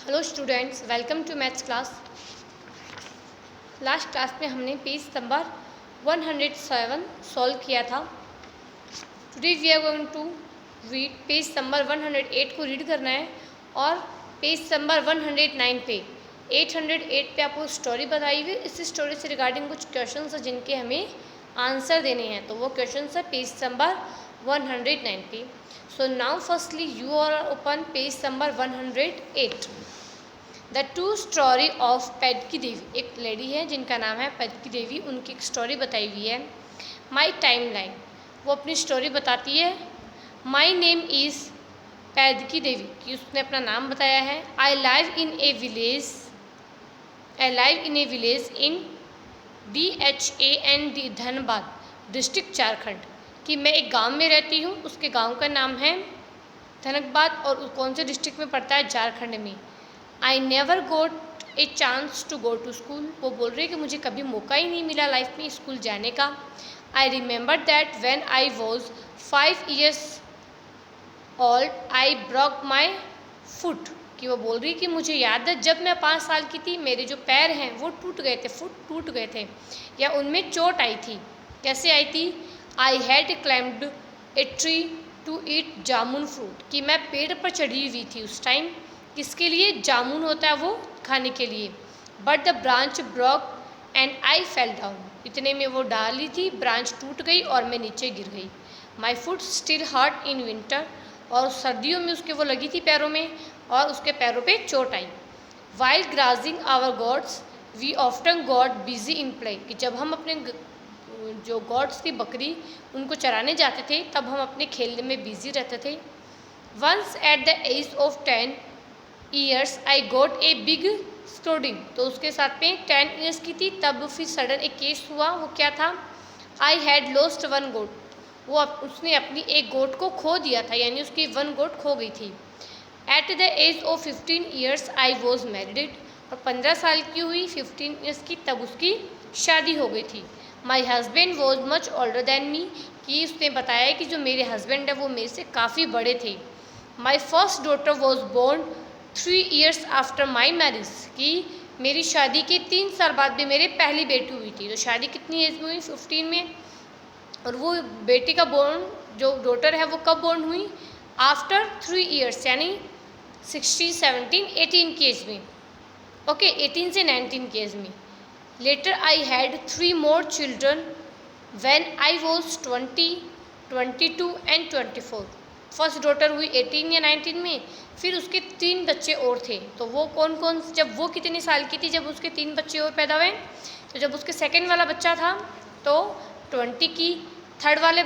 Hello students, welcome to maths class. Last class में हमने page number 107 solve किया था। Today we are going to read page number 108 को read करना है और पेज नंबर 109 पे 808 पे आपको स्टोरी बताई हुई। इस स्टोरी से रिगार्डिंग कुछ क्वेश्चंस हैं जिनके हमें आंसर देने हैं, तो वो क्वेश्चंस है पेज नंबर 109 पे। So now firstly you are open page number 108। The true story of Paidki Devi, एक लेडी है जिनका नाम है पैदकी देवी, उनकी एक स्टोरी बताई हुई है। माई टाइम लाइन, वो अपनी स्टोरी बताती है। माई नेम इज़ पैदकी देवी, कि उसने अपना नाम बताया है। I live in a village in DHAND Dhanbad district Jharkhand, कि मैं एक गांव में रहती हूँ, उसके गांव का नाम है धनबाद और कौन से डिस्ट्रिक्ट में पड़ता है, झारखंड में। I never got a chance to go to school, वो बोल रही है कि मुझे कभी मौका ही नहीं मिला लाइफ में स्कूल जाने का। I remember that when I was 5 years old I broke my foot, कि वो बोल रही है कि मुझे याद है जब मैं 5 साल की थी, मेरे जो पैर हैं वो टूट गए थे, फुट टूट गए थे या उनमें चोट आई थी। कैसे आई थी? I had climbed a tree to eat jamun fruit, कि मैं पेड़ पर चढ़ी हुई थी उस टाइम, किसके लिए? जामुन होता है वो खाने के लिए। But the branch broke and I fell down, इतने में वो डाली थी, ब्रांच टूट गई और मैं नीचे गिर गई। My foot still hurt in winter, और सर्दियों में उसके वो लगी थी पैरों में और उसके पैरों पे चोट आई। While grazing our goats we often got busy in play, कि जब हम अपने जो गॉड्स की बकरी उनको चराने जाते थे तब हम अपने खेलने में बिजी रहते थे। Once at the age of 10 years I got a big scolding, तो उसके साथ में 10 years की थी तब फिर सडन एक केस हुआ। वो क्या था? आई हैड लॉस्ट वन गोट, वो उसने अपनी एक गोट को खो दिया था, यानी उसकी 1 गोट खो गई थी। At the age of 15 years I was married, और 15 साल की हुई, 15 years की, तब उसकी शादी हो गई थी। My husband was much older than me, कि उसने बताया कि जो मेरे हस्बैंड है वो मेरे से काफ़ी बड़े थे। My first daughter was born 3 years after my marriage, कि मेरी शादी के 3 साल बाद भी मेरे पहली बेटी हुई थी। तो शादी कितनी एज में हुई? 15 में। और वो बेटी का बोर्न, जो डॉटर है वो कब बोर्न हुई? आफ्टर 3 years, यानी 16, 17, 18 की एज में। ओके, 18 से 19 की एज में। Later I had 3 more children when I was 20, 22 and 24। First daughter हुई 18 या 19 में, फिर उसके 3 बच्चे और थे। तो वो कौन कौन? जब वो कितनी साल की थी जब उसके 3 बच्चे और पैदा हुए? तो जब उसके सेकंड वाला बच्चा था तो 20 की, थर्ड वाले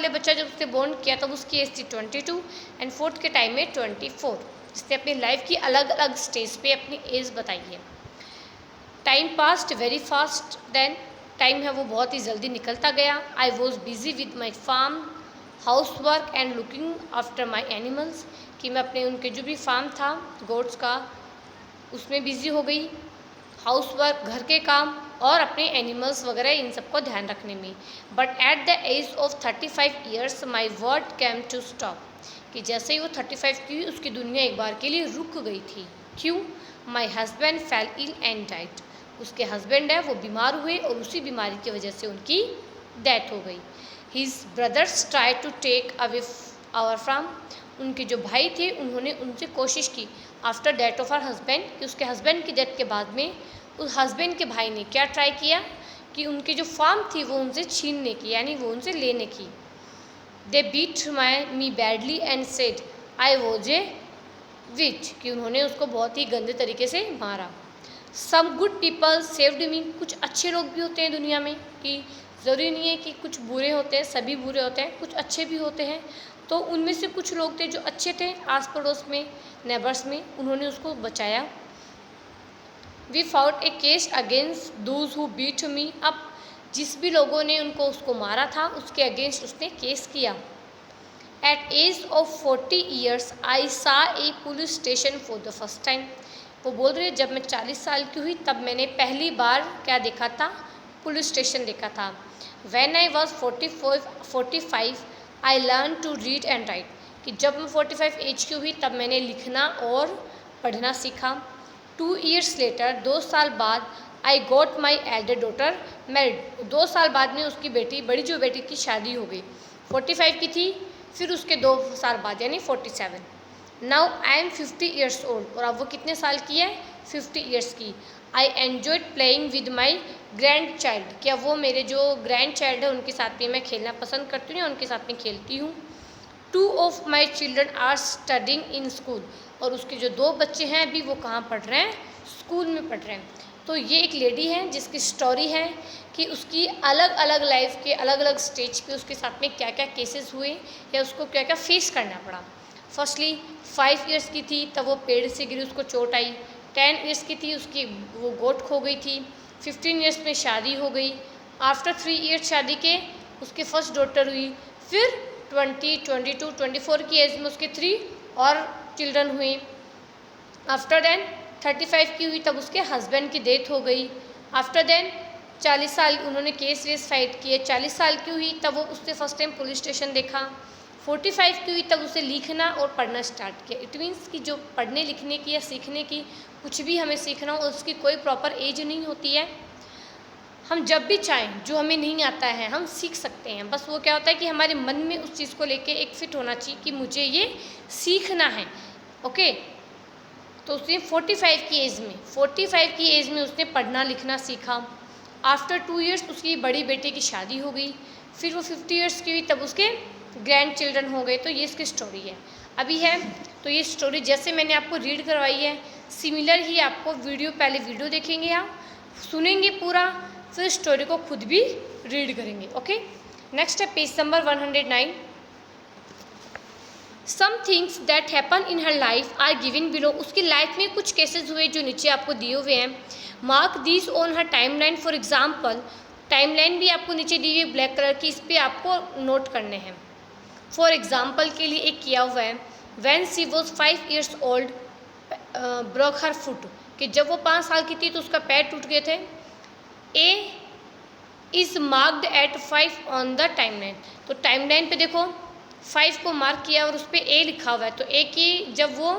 बच्चा जब उसने बोर्न किया तब उसकी एज थी 22 एंड फोर्थ के टाइम में 24। इसने अपनी लाइफ की अलग अलग स्टेज पे अपनी एज बताई है। Time passed very fast then, time है वो बहुत ही जल्दी निकलता गया। I was busy with my farm house work and looking after my animals, कि मैं अपने उनके जो भी फार्म था गोड्स का उसमें बिजी हो गई, हाउस वर्क घर के काम और अपने एनिमल्स वगैरह इन सबको ध्यान रखने में। But at the age of 35 years my world came to stop, कि जैसे ही वो 35 की हुई उसकी दुनिया एक बार के लिए रुक गई थी। क्यों? My husband fell ill and died, उसके हस्बैंड है वो बीमार हुए और उसी बीमारी की वजह से उनकी डेथ हो गई। His brothers try to take away our farm, उनके जो भाई थे उन्होंने उनसे कोशिश की after death of our husband, कि उसके हस्बैंड की डेथ के बाद में उस हस्बैंड के भाई ने क्या ट्राई किया कि उनकी जो फार्म थी वो उनसे छीनने की, यानी वो उनसे लेने की। They beat me badly and said I was a witch, कि उन्होंने उसको बहुत ही गंदे तरीके से मारा। Some good people saved me, कुछ अच्छे लोग भी होते हैं दुनिया में, कि ज़रूरी नहीं है कि कुछ बुरे होते हैं, सभी बुरे होते हैं, कुछ अच्छे भी होते हैं। तो उनमें से कुछ लोग थे जो अच्छे थे आस पड़ोस में, नेबर्स में, उन्होंने उसको बचाया। We fought a case against those who beat me, अब जिस भी लोगों ने उसको मारा था उसके अगेंस्ट उसने केस किया। At age of 40 years I saw a police station for the first time, वो बोल रही है जब मैं 40 साल की हुई तब मैंने पहली बार क्या देखा था? पुलिस स्टेशन देखा था। When I was 45 I learn to read and write, कि जब मैं 45 एज की हुई तब मैंने लिखना और पढ़ना सीखा। 2 years later, 2 साल बाद, I got my elder daughter married, 2 साल बाद में उसकी बेटी, बड़ी जो बेटी की शादी हो गई, 45 की थी, फिर उसके 2 साल बाद यानी 47। Now I am 50 years old, और अब वो कितने साल की है, 50 years की। I enjoyed playing with my grand child, क्या वो मेरे जो ग्रैंड चाइल्ड है उनके साथ भी मैं खेलना पसंद करती हूँ या उनके साथ में खेलती हूँ। 2 of my children are studying in school, और उसके जो 2 बच्चे हैं अभी वो कहाँ पढ़ रहे हैं, स्कूल में पढ़ रहे हैं। तो ये एक लेडी है जिसकी स्टोरी है कि उसकी अलग अलग लाइफ के अलग अलग स्टेज पे उसके साथ में क्या क्या केसेस हुए या उसको क्या क्या फेस करना पड़ा। फर्स्टली 5 years की थी तब वो पेड़ से गिरी, उसको चोट आई। 10 years की थी, उसकी वो गोट खो गई थी। 15 years में शादी हो गई। आफ्टर 3 years शादी के उसके फर्स्ट डॉटर हुई। फिर 20, 22, 24 की एज में उसके 3 और चिल्ड्रन हुए। आफ्टर देन 35 की हुई तब उसके हस्बैंड की डेथ हो गई। आफ्टर देन 40 साल उन्होंने केस वेस फाइट किए। 40 साल की हुई तब वो उसने फर्स्ट टाइम पुलिस स्टेशन देखा। 45 की हुई तब उसे लिखना और पढ़ना स्टार्ट किया। इट मीन्स कि जो पढ़ने लिखने की या सीखने की कुछ भी हमें सीखना हो उसकी कोई प्रॉपर एज नहीं होती है। हम जब भी चाहें जो हमें नहीं आता है हम सीख सकते हैं, बस वो क्या होता है कि हमारे मन में उस चीज़ को लेके एक फिट होना चाहिए कि मुझे ये सीखना है। ओके, तो उसने 45 की एज में उसने पढ़ना लिखना सीखा। आफ्टर 2 years उसकी बड़ी बेटे की शादी हो गई। फिर वो 50 years की हुई तब उसके ग्रैंड चिल्ड्रन हो गए। तो ये इसकी स्टोरी है अभी है। तो ये स्टोरी जैसे मैंने आपको रीड करवाई है सिमिलर ही आपको पहले वीडियो देखेंगे, आप सुनेंगे पूरा, फिर स्टोरी को खुद भी रीड करेंगे। ओके, नेक्स्ट है page number 109। Some things that happen in her life are given below, उसकी लाइफ में कुछ केसेस हुए जो नीचे आपको दिए हुए हैं। Mark this on her timeline, for example timeline भी आपको नीचे दी हुई है ब्लैक कलर की, इस पर आपको नोट करने हैं। फॉर एग्जाम्पल के लिए एक किया हुआ है when she was 5 years old broke her foot, कि जब वो 5 साल की थी तो उसका पैर टूट गए थे। A is marked at 5 on the timeline, तो टाइमलाइन पे देखो 5 को मार्क किया और उस पर ए लिखा हुआ है। तो ए की जब वो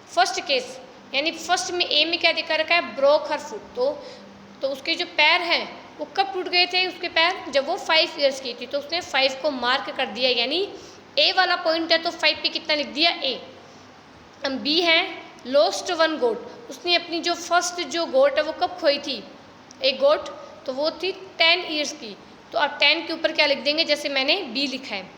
फर्स्ट केस यानी फर्स्ट में ए में क्या दिखा रखा है, ब्रोक हर फुट, तो उसके जो पैर हैं वो कब टूट गए थे उसके पैर, जब वो 5 years की थी। तो उसने 5 को मार्क कर दिया, यानी ए वाला पॉइंट है तो 5 पे कितना लिख दिया, ए। अब बी है लॉस्ट 1 गोट, उसने अपनी जो फर्स्ट जो गोट है वो कब खोई थी, एक गोट, तो वो थी 10 years की। तो अब 10 के ऊपर क्या लिख देंगे, जैसे मैंने बी लिखा है।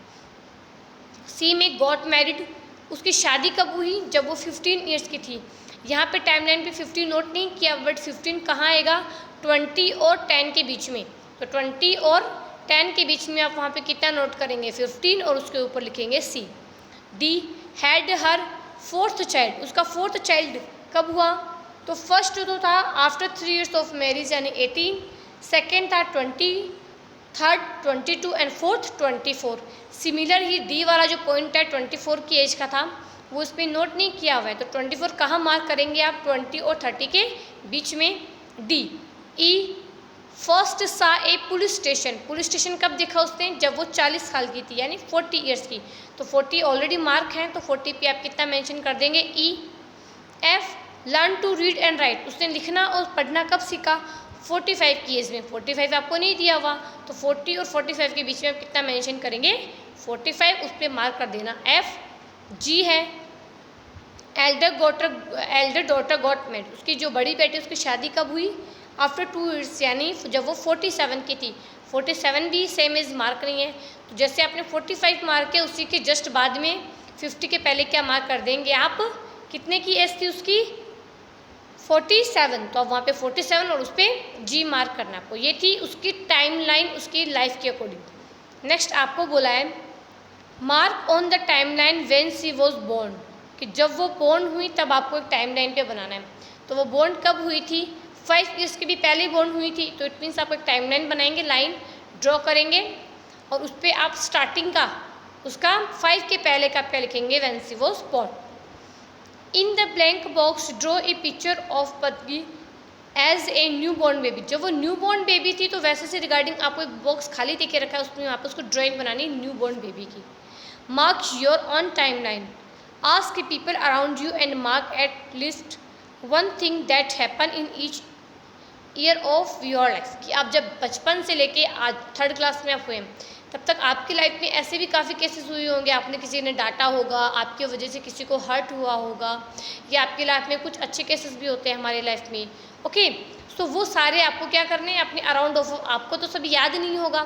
सी में गॉट मैरिड, उसकी शादी कब हुई, जब वो 15 years की थी। यहाँ पे टाइमलाइन पे 15 नोट नहीं किया, बट 15 कहाँ आएगा, 20 और 10 के बीच में। तो 20 और 10 के बीच में आप वहाँ पे कितना नोट करेंगे, 15, और उसके ऊपर लिखेंगे C. D had her 4th child, उसका 4th चाइल्ड कब हुआ, तो फर्स्ट तो था आफ्टर 3 years ऑफ मैरिज यानी 18, सेकेंड था 20, third 22 and fourth 24। Similar he D वाला जो पॉइंट है 24 की एज का था वो इस पर नोट नहीं किया हुआ है। तो 24 कहाँ मार्क करेंगे आप, 20 और 30 के बीच में। डी ई फर्स्ट सा ए पुलिस स्टेशन कब देखा उसने, जब वो 40 साल की थी यानी 40 years की। तो 40 ऑलरेडी मार्क है तो 40 पे आप कितना मेंशन कर देंगे, E. F learn to read and write, उसने लिखना और पढ़ना कब सीखा, 45 की एज में। 45 आपको नहीं दिया हुआ तो 40 और 45 के बीच में आप कितना मेंशन करेंगे, 45, उस पर मार्क कर देना, एफ। जी है एल्डर डॉटर गॉट मैरिड, उसकी जो बड़ी बेटी उसकी शादी कब हुई, आफ्टर 2 years यानी जब वो 47 की थी। 47 भी सेम एज मार्क नहीं है, तो जैसे आपने 45 मार्क है उसी के जस्ट बाद में 50 के पहले क्या मार्क कर देंगे आप, कितने की एज थी उसकी, 47, तो अब वहाँ पे 47 और उस पर जी मार्क करना आपको। ये थी उसकी टाइमलाइन उसकी लाइफ के अकॉर्डिंग। नेक्स्ट आपको बोला है mark on the timeline when she was born, कि जब वो बोर्न हुई तब आपको एक टाइमलाइन पे बनाना है। तो वो बोर्न कब हुई थी, 5 years के भी पहले बोर्न हुई थी, तो इट मीन्स आप एक टाइमलाइन बनाएंगे, लाइन ड्रॉ करेंगे और उस पर आप स्टार्टिंग का उसका 5 के पहले का क्या लिखेंगे, when she was born. In the blank box draw a picture of Padmi as a new born baby, जब वो न्यू बॉर्न बेबी थी तो वैसे से रिगार्डिंग आपको एक बॉक्स खाली देके रखा है, उसमें आप उसको ड्राइंग बनानी न्यू बॉर्न बेबी की। Mark your on timeline, ask people around you and mark at least one thing that happen in each year of your life. कि आप जब बचपन से लेके आज 3rd क्लास में आप हुए तब तक आपकी लाइफ में ऐसे भी काफ़ी केसेस हुए होंगे, आपने किसी ने डांटा होगा, आपकी वजह से किसी को हर्ट हुआ होगा, या आपकी लाइफ में कुछ अच्छे केसेस भी होते हैं हमारी लाइफ में। ओके, सो वो सारे आपको क्या करने हैं अपने अराउंड ऑफ। आपको तो सब याद नहीं होगा,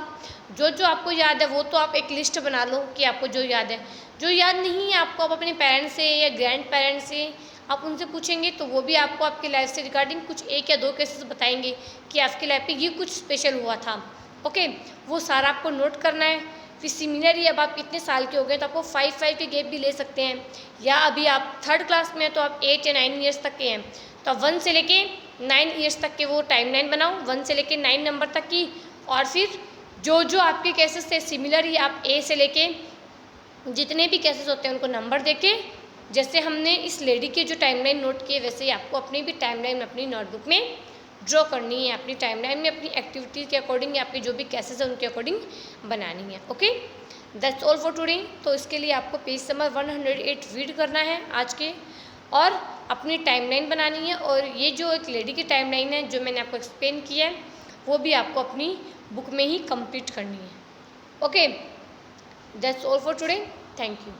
जो जो आपको याद है वो तो आप एक लिस्ट बना लो कि आपको जो याद है। जो याद नहीं है आपको आप अपने पेरेंट्स से या ग्रैंड पेरेंट्स से आप उनसे पूछेंगे तो वो भी आपको आपकी लाइफ से रिगार्डिंग कुछ 1 या 2 केसेस बताएंगे कि आपकी लाइफ में ये कुछ स्पेशल हुआ था। ओके, वो सारा आपको नोट करना है। फिर सिमिलरली अब आप इतने साल के हो गए तो आपको 5 के गैप भी ले सकते हैं, या अभी आप 3rd क्लास में हैं तो आप 8 या 9 ईयर्स तक के हैं तो आप 1 से लेके 9 ईयर्स तक के वो टाइमलाइन बनाओ, 1 से लेके 9 नंबर तक की। और फिर जो जो आपके केसेस थे सिमिलर ही आप ए से लेके जितने भी केसेस होते हैं उनको नंबर देके, जैसे हमने इस लेडी के जो टाइमलाइन नोट किए वैसे ही आपको अपनी भी टाइमलाइन अपनी नोटबुक में ड्रॉ करनी है। अपनी टाइमलाइन में अपनी एक्टिविटीज़ के अकॉर्डिंग या आपके जो भी केसेस हैं उनके अकॉर्डिंग बनानी है। Okay, that's all for today. तो इसके लिए आपको पेज नंबर 108 रीड करना है आज के, और अपनी टाइमलाइन बनानी है। और ये जो एक लेडी की टाइमलाइन है जो मैंने आपको एक्सप्लेन किया है वो भी आपको अपनी बुक में ही कंप्लीट करनी है। Okay, that's all for today. Thank you.